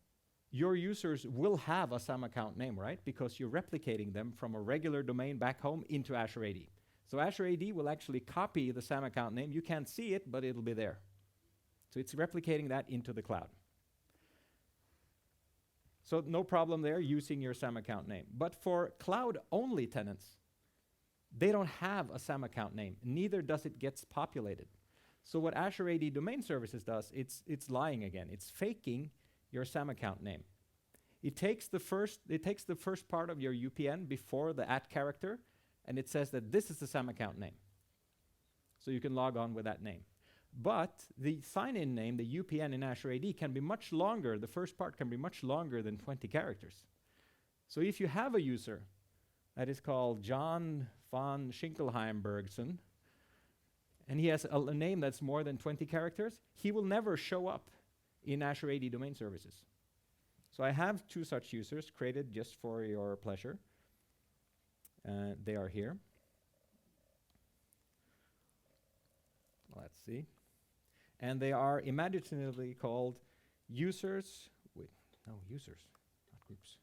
your users will have a SAM account name, right? Because you're replicating them from a regular domain back home into Azure AD. So Azure AD will actually copy the SAM account name. You can't see it, but it'll be there. So it's replicating that into the cloud. So no problem there using your SAM account name. But for cloud-only tenants, they don't have a SAM account name. Neither does it get populated. So what Azure AD Domain Services does, it's lying again. It's faking your SAM account name. It takes the first part of your UPN before the @ character, and it says that this is the SAM account name. So you can log on with that name. But the sign-in name, the UPN in Azure AD, can be much longer. The first part can be much longer than 20 characters. So if you have a user that is called John von Schinkelheimbergsen, and he has a name that's more than 20 characters, he will never show up in Azure AD Domain Services. So I have two such users created just for your pleasure. They are here. Let's see. And they are imaginatively called users. Wait, no, users, not groups.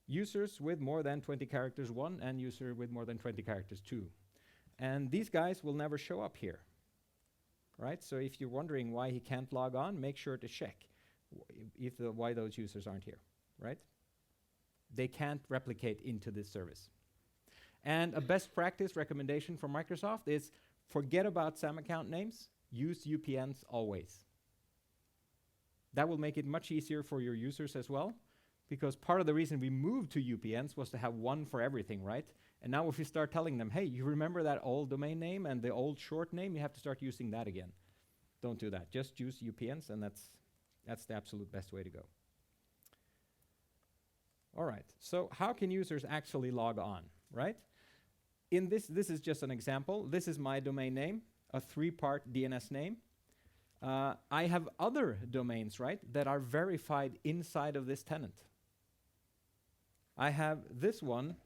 Users with more than 20 characters 1 and user with more than 20 characters 2. And these guys will never show up here, right? So if you're wondering why he can't log on, make sure to check why those users aren't here, right? They can't replicate into this service. And a best practice recommendation from Microsoft is forget about SAM account names, use UPNs always. That will make it much easier for your users as well, because part of the reason we moved to UPNs was to have one for everything, right? And now if you start telling them, hey, you remember that old domain name and the old short name, you have to start using that again. Don't do that. Just use UPNs, and that's the absolute best way to go. All right, so how can users actually log on, right? In this is just an example. This is my domain name, a 3-part DNS name. I have other domains, right, that are verified inside of this tenant. I have this one,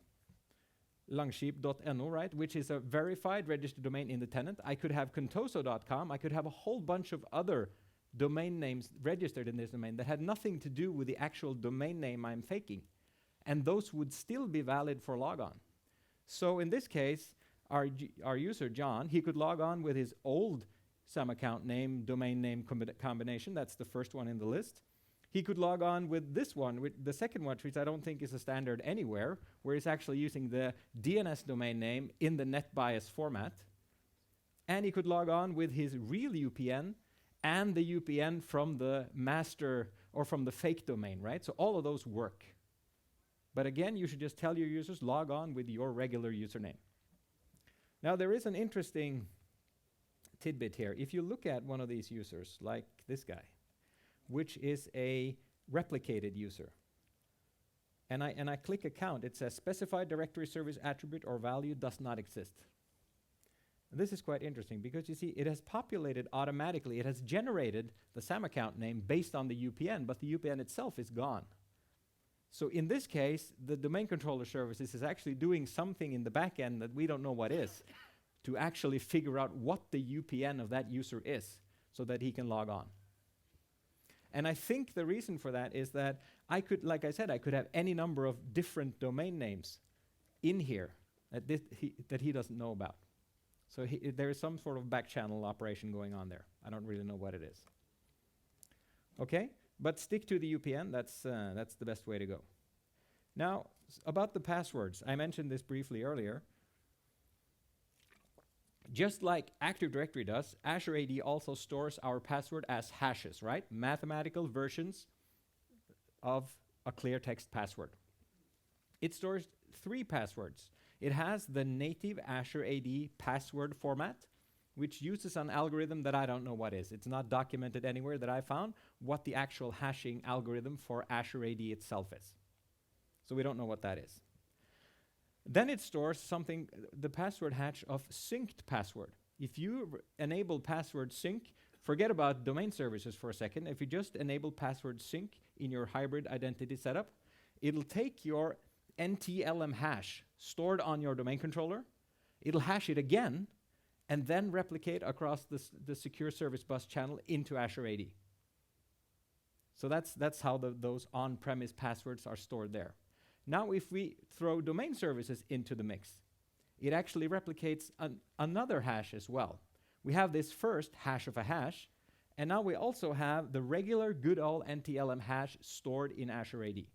langskip.no, right, which is a verified registered domain in the tenant. I could have contoso.com. I could have a whole bunch of other domain names registered in this domain that had nothing to do with the actual domain name I'm faking. And those would still be valid for logon. So in this case, our user, John, he could log on with his old SAM account name, domain name combination. That's the first one in the list. He could log on with this one, with the second one, which I don't think is a standard anywhere, where he's actually using the DNS domain name in the Netbios format. And he could log on with his real UPN and the UPN from the master or from the fake domain, right? So all of those work. But again, you should just tell your users, log on with your regular username. Now, there is an interesting tidbit here. If you look at one of these users, like this guy, which is a replicated user, and I click account, it says specified directory service attribute or value does not exist. And this is quite interesting because you see it has populated automatically, it has generated the SAM account name based on the UPN, but the UPN itself is gone. So in this case, the domain controller services is actually doing something in the back end that we don't know what is to actually figure out what the UPN of that user is so that he can log on. And I think the reason for that is that I could, like I said, I could have any number of different domain names in here that he doesn't know about. So there is some sort of back channel operation going on there. I don't really know what it is. Okay, but stick to the UPN. That's the best way to go. Now, about the passwords. I mentioned this briefly earlier. Just like Active Directory does, Azure AD also stores our password as hashes, right? Mathematical versions of a clear text password. It stores 3 passwords. It has the native Azure AD password format, which uses an algorithm that I don't know what is. It's not documented anywhere that I found what the actual hashing algorithm for Azure AD itself is. So we don't know what that is. Then it stores something, the password hash of synced password. If you enable password sync, forget about domain services for a second. If you just enable password sync in your hybrid identity setup, it'll take your NTLM hash stored on your domain controller, it'll hash it again, and then replicate across the secure service bus channel into Azure AD. So that's how those on-premise passwords are stored there. Now, if we throw domain services into the mix, it actually replicates another hash as well. We have this first hash of a hash, and now we also have the regular good old NTLM hash stored in Azure AD.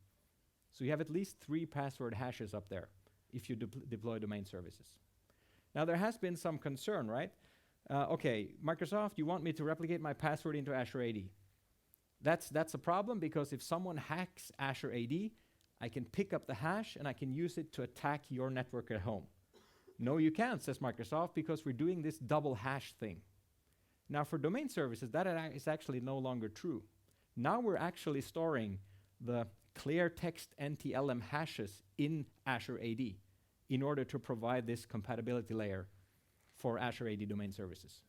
So you have at least 3 password hashes up there if you deploy domain services. Now, there has been some concern, right? Okay, Microsoft, you want me to replicate my password into Azure AD. That's a problem because if someone hacks Azure AD, I can pick up the hash and I can use it to attack your network at home. No, you can't, says Microsoft, because we're doing this double hash thing. Now, for domain services, that is actually no longer true. Now we're actually storing the clear text NTLM hashes in Azure AD in order to provide this compatibility layer for Azure AD domain services.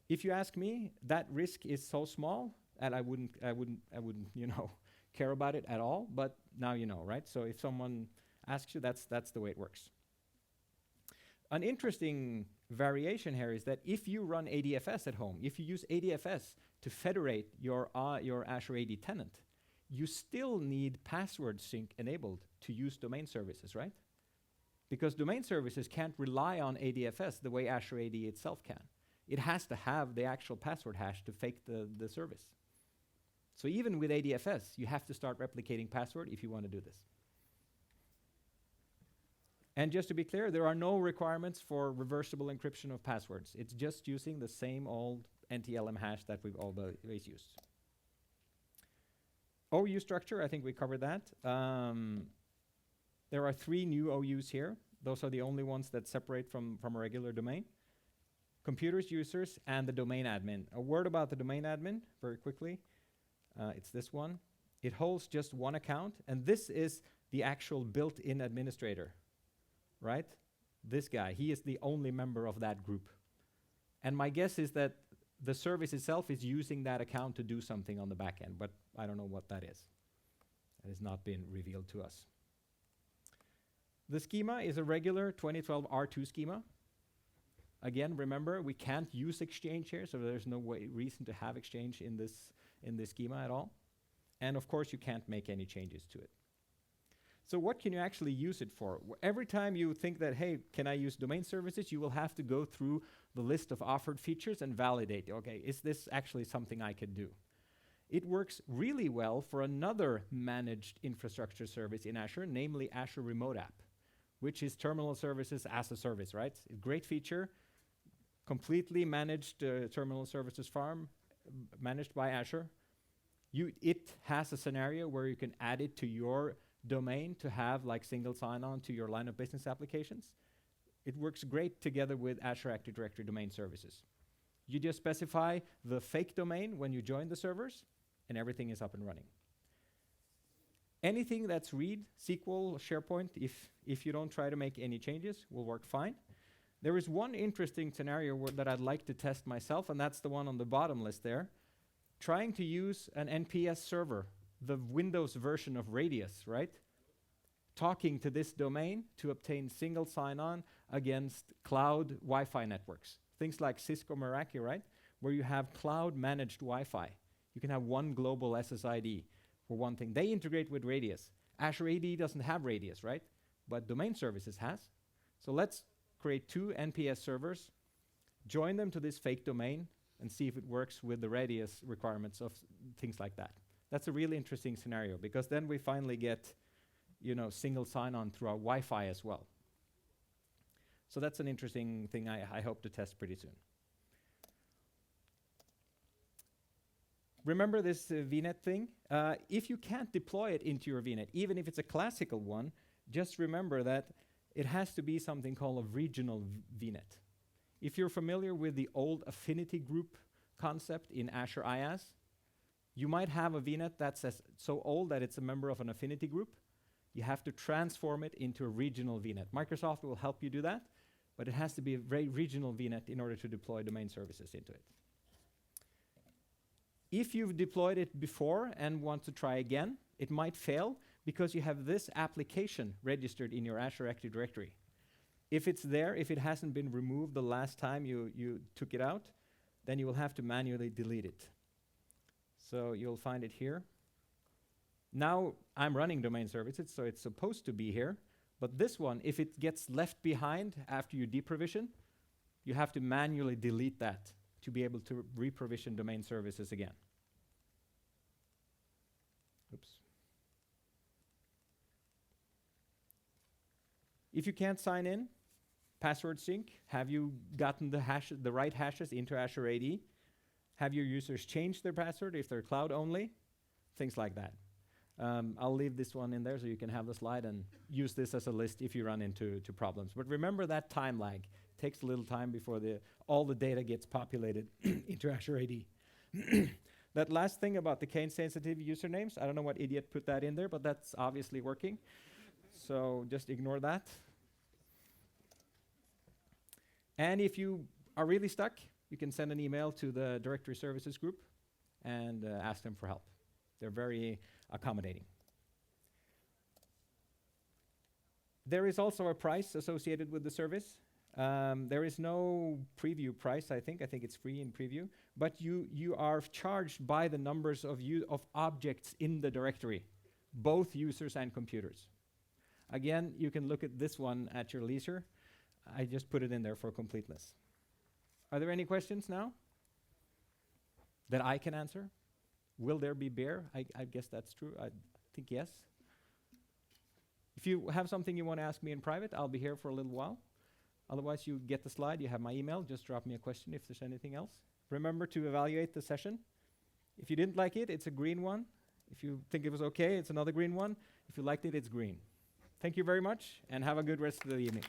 If you ask me, that risk is so small that I wouldn't, care about it at all, but now you know, right? So if someone asks you, that's the way it works. An interesting variation here is that if you run ADFS at home, if you use ADFS to federate your Azure AD tenant, you still need password sync enabled to use domain services, right? Because domain services can't rely on ADFS the way Azure AD itself can. It has to have the actual password hash to fake the service. So even with ADFS, you have to start replicating password if you want to do this. And just to be clear, there are no requirements for reversible encryption of passwords. It's just using the same old NTLM hash that we've always used. OU structure, I think we covered that. There are 3 new OUs here. Those are the only ones that separate from a regular domain. Computers, users, and the domain admin. A word about the domain admin, very quickly. It's this one. It holds just one account, and this is the actual built-in administrator, right? This guy, he is the only member of that group. And my guess is that the service itself is using that account to do something on the back end, but I don't know what that is. That has not been revealed to us. The schema is a regular 2012 R2 schema. Again, remember, we can't use Exchange here, so there's no reason to have Exchange in this schema at all. And of course, you can't make any changes to it. So what can you actually use it for? Every time you think that, hey, can I use domain services, you will have to go through the list of offered features and validate, okay, is this actually something I can do? It works really well for another managed infrastructure service in Azure, namely Asha Remote App, which is terminal services as a service, right? A great feature, completely managed terminal services farm, managed by Azure. It has a scenario where you can add it to your domain to have like single sign-on to your line of business applications. It works great together with Azure Active Directory domain services. You just specify the fake domain when you join the servers, and everything is up and running. Anything that's read, SQL, SharePoint, if you don't try to make any changes, will work fine. There is one interesting scenario that I'd like to test myself, and that's the one on the bottom list there. Trying to use an NPS server, the Windows version of Radius, right? Talking to this domain to obtain single sign-on against cloud Wi-Fi networks. Things like Cisco Meraki, right? Where you have cloud-managed Wi-Fi. You can have one global SSID for one thing. They integrate with Radius. Azure AD doesn't have Radius, right? But domain services has. So let's create 2 NPS servers, join them to this fake domain, and see if it works with the Radius requirements of things like that. That's a really interesting scenario, because then we finally get, single sign-on through our Wi-Fi as well. So that's an interesting thing I hope to test pretty soon. Remember this VNet thing? If you can't deploy it into your VNet, even if it's a classical one, just remember that it has to be something called a regional VNet. If you're familiar with the old affinity group concept in Azure IaaS, you might have a VNet that's so old that it's a member of an affinity group. You have to transform it into a regional VNet. Microsoft will help you do that, but it has to be a very regional VNet in order to deploy domain services into it. If you've deployed it before and want to try again, it might fail because you have this application registered in your Azure Active Directory. If it's there, if it hasn't been removed the last time you took it out, then you will have to manually delete it. So you'll find it here. Now I'm running domain services, so it's supposed to be here. But this one, if it gets left behind after you deprovision, you have to manually delete that to be able to reprovision domain services again. Oops. If you can't sign in, password sync, have you gotten the right hashes into Azure AD? Have your users changed their password if they're cloud only? Things like that. I'll leave this one in there so you can have the slide and use this as a list if you run into problems. But remember that time lag. It takes a little time before all the data gets populated into Azure AD. That last thing about the cane-sensitive usernames, I don't know what idiot put that in there, but that's obviously working. So just ignore that. And if you are really stuck, you can send an email to the Directory Services group and ask them for help. They're very accommodating. There is also a price associated with the service. There is no preview price, I think. I think it's free in preview. But you are charged by the numbers of objects in the directory, both users and computers. Again, you can look at this one at your leisure. I just put it in there for completeness. Are there any questions now that I can answer? Will there be beer? I guess that's true. I think yes. If you have something you want to ask me in private, I'll be here for a little while. Otherwise, you get the slide. You have my email. Just drop me a question if there's anything else. Remember to evaluate the session. If you didn't like it, it's a green one. If you think it was okay, it's another green one. If you liked it, it's green. Thank you very much, and have a good rest of the evening.